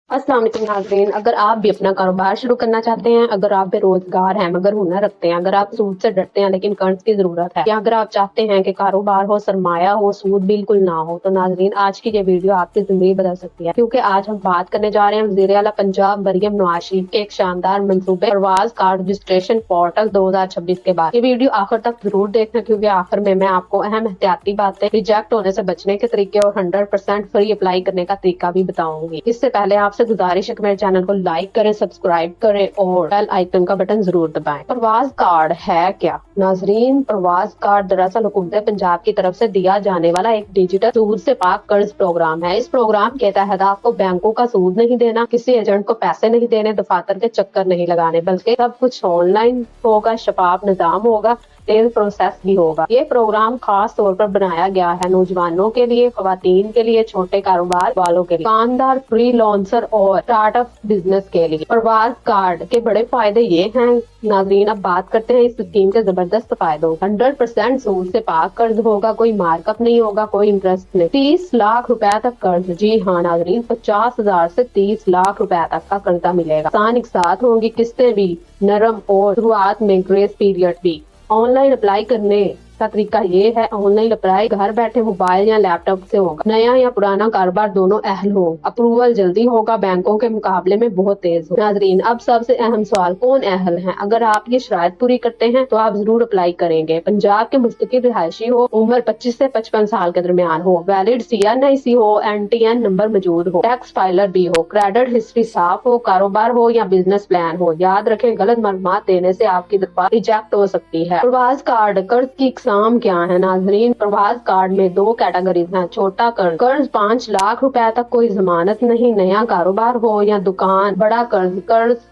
अस्सलाम वालेकुम नाज़रीन, अगर आप भी अपना कारोबार शुरू करना चाहते हैं, अगर आप बेरोजगार हैं मगर हुनर रखते हैं, अगर आप सूद से डरते हैं लेकिन कर्ज की जरूरत है, या अगर आप चाहते हैं कि कारोबार हो, सरमाया हो, सूद बिल्कुल ना हो, तो नाज़रीन आज की ये वीडियो आपकी जिंदगी बदल सकती है। क्योंकि आज हम बात करने जा रहे हैं वज़ीर आला पंजाब मरियम नवाज शरीफ के एक शानदार मंसूबे परवाज कार्ड रजिस्ट्रेशन पोर्टल 2026 के बाद। ये वीडियो आखिर तक जरूर देखना, क्योंकि आखिर में मैं आपको अहम एहतियाती बातें, रिजेक्ट होने से बचने के तरीके और 100% फ्री अप्लाई करने का तरीका भी बताऊंगी। इससे पहले आपसे गुजारिश है कि मेरे चैनल को लाइक करें, सब्सक्राइब करें और बेल आइकन का बटन जरूर दबाएं। प्रवास कार्ड है क्या नाजरीन? प्रवास कार्ड दरअसल हुकूमत पंजाब की तरफ से दिया जाने वाला एक डिजिटल सूद से पाक कर्ज प्रोग्राम है। इस प्रोग्राम के तहत आपको बैंकों का सूद नहीं देना, किसी एजेंट को पैसे नहीं देने, दफातर के चक्कर नहीं लगाने, बल्कि सब कुछ ऑनलाइन होगा, शफाफ निजाम होगा, तेज प्रोसेस भी होगा। ये प्रोग्राम खास तौर पर बनाया गया है नौजवानों के लिए, खवातीन के लिए, छोटे कारोबार वालों के लिए, दुकानदार, फ्री लॉन्सर और स्टार्टअप बिजनेस के लिए। प्रवास कार्ड के बड़े फायदे ये हैं नाजरीन। अब बात करते हैं इस स्कीम के जबरदस्त फायदों। 100% सूद से पाक कर्ज होगा, कोई मार्कअप नहीं होगा, कोई इंटरेस्ट नहीं। 30 लाख रुपए तक कर्ज, जी हाँ नाजरीन, 50,000 से 30 लाख रुपए तक का कर्जा मिलेगा। आसान एक साथ होंगी, किस्तें भी नरम और शुरुआत में ग्रेस पीरियड भी। ऑनलाइन अप्लाई करने का तरीका ये है, ऑनलाइन अप्लाई घर बैठे मोबाइल या लैपटॉप से होगा। नया या पुराना कारोबार दोनों अहल हो, अप्रूवल जल्दी होगा, बैंकों के मुकाबले में बहुत तेज हो। नाजरीन अब सबसे अहम सवाल, कौन अहल है? अगर आप ये शराइत पूरी करते हैं तो आप जरूर अप्लाई करेंगे। पंजाब के मुस्तकिल रिहायशी हो, उम्र 25 से 55 साल के दरमियान हो, वैलिड CNIC हो, NTN नंबर मौजूद हो, टैक्स फाइलर भी हो, क्रेडिट हिस्ट्री साफ हो, कारोबार हो या बिजनेस प्लान हो। याद रखें, गलत मालूमात देने से आपकी दरख्वास्त रिजेक्ट हो सकती है। प्रवास कार्ड कर्ज की नाम क्या है नाजरीन? प्रवास कार्ड में 2 कैटेगरीज हैं। छोटा कर्ज 5 लाख रुपए तक, कोई जमानत नहीं, नया कारोबार हो या दुकान। बड़ा कर्ज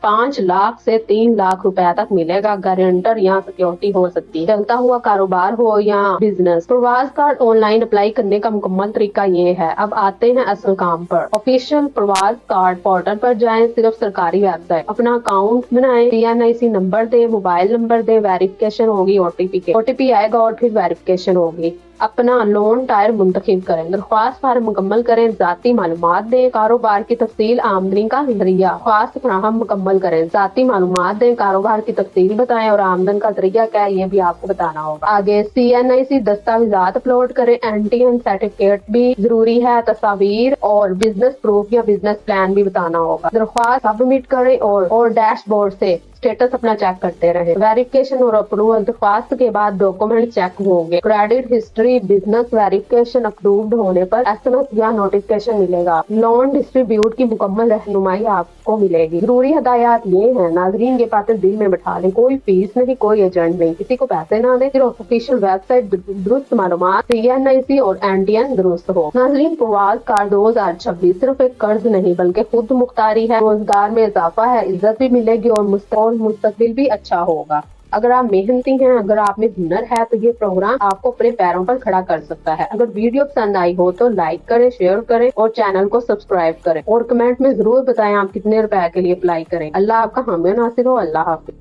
5 लाख से 3 लाख रुपए तक मिलेगा, गारंटर या सिक्योरिटी हो सकती है, चलता हुआ कारोबार हो या बिजनेस। प्रवास कार्ड ऑनलाइन अप्लाई करने का मुकम्मल तरीका ये है। अब आते हैं असल काम पर। ऑफिशियल प्रवास कार्ड पोर्टल पर जाएं, सिर्फ सरकारी वेबसाइट, अपना अकाउंट बनाएं, CNIC नंबर दे, मोबाइल नंबर दे, वेरिफिकेशन होगी OTP आएगा और फिर वेरिफिकेशन होगी। अपना लोन टायर मुंतखब करें, दरख्वास्त फार्म मुकम्मल करें, जाती मालूमात दें, कारोबार की तफसील, आमदनी का जरिया, दरख्वास्त फराहम मुकम्मल करें, जाती मालूमात दें, कारोबार की तफसील बताएं और आमदन का जरिया क्या है ये भी आपको बताना होगा। आगे CNIC दस्तावेजात अपलोड करें, NTN सर्टिफिकेट भी जरूरी है, तस्वीर और बिजनेस प्रूफ या बिजनेस प्लान भी बताना होगा। दरख्वास्त सबमिट करें और डैशबोर्ड से स्टेटस अपना चेक करते रहे। वेरिफिकेशन और अप्रूवल, दरख्वास्त के बाद डॉक्यूमेंट चेक होंगे, credit history, business verification approved होने पर SMS या नोटिफिकेशन मिलेगा। लोन डिस्ट्रीब्यूट की मुकम्मल रहनुमाई आपको मिलेगी। जरूरी हदायत ये है नाजरीन, ये बातें दिल में बैठा लें, कोई फीस नहीं, कोई एजेंट नहीं, किसी को पैसे ना दें, सिर्फ ऑफिशियल वेबसाइट, दुरुस्त मालूमात, CNIC और NTN दुरुस्त हो। नाजरीन प्रवास कार्ड 2026 सिर्फ एक कर्ज नहीं बल्कि खुद मुख्तारी है, रोजगार में इजाफा है, इज्जत भी मिलेगी और मुस्तकबिल भी अच्छा होगा। अगर आप मेहनती हैं, अगर आप में हुनर है, तो ये प्रोग्राम आपको अपने पैरों पर खड़ा कर सकता है। अगर वीडियो पसंद आई हो तो लाइक करें, शेयर करें और चैनल को सब्सक्राइब करें और कमेंट में जरूर बताएं आप कितने रुपए के लिए अप्लाई करें। अल्लाह आपका हामी नासिर हो। अल्लाह हाफिज।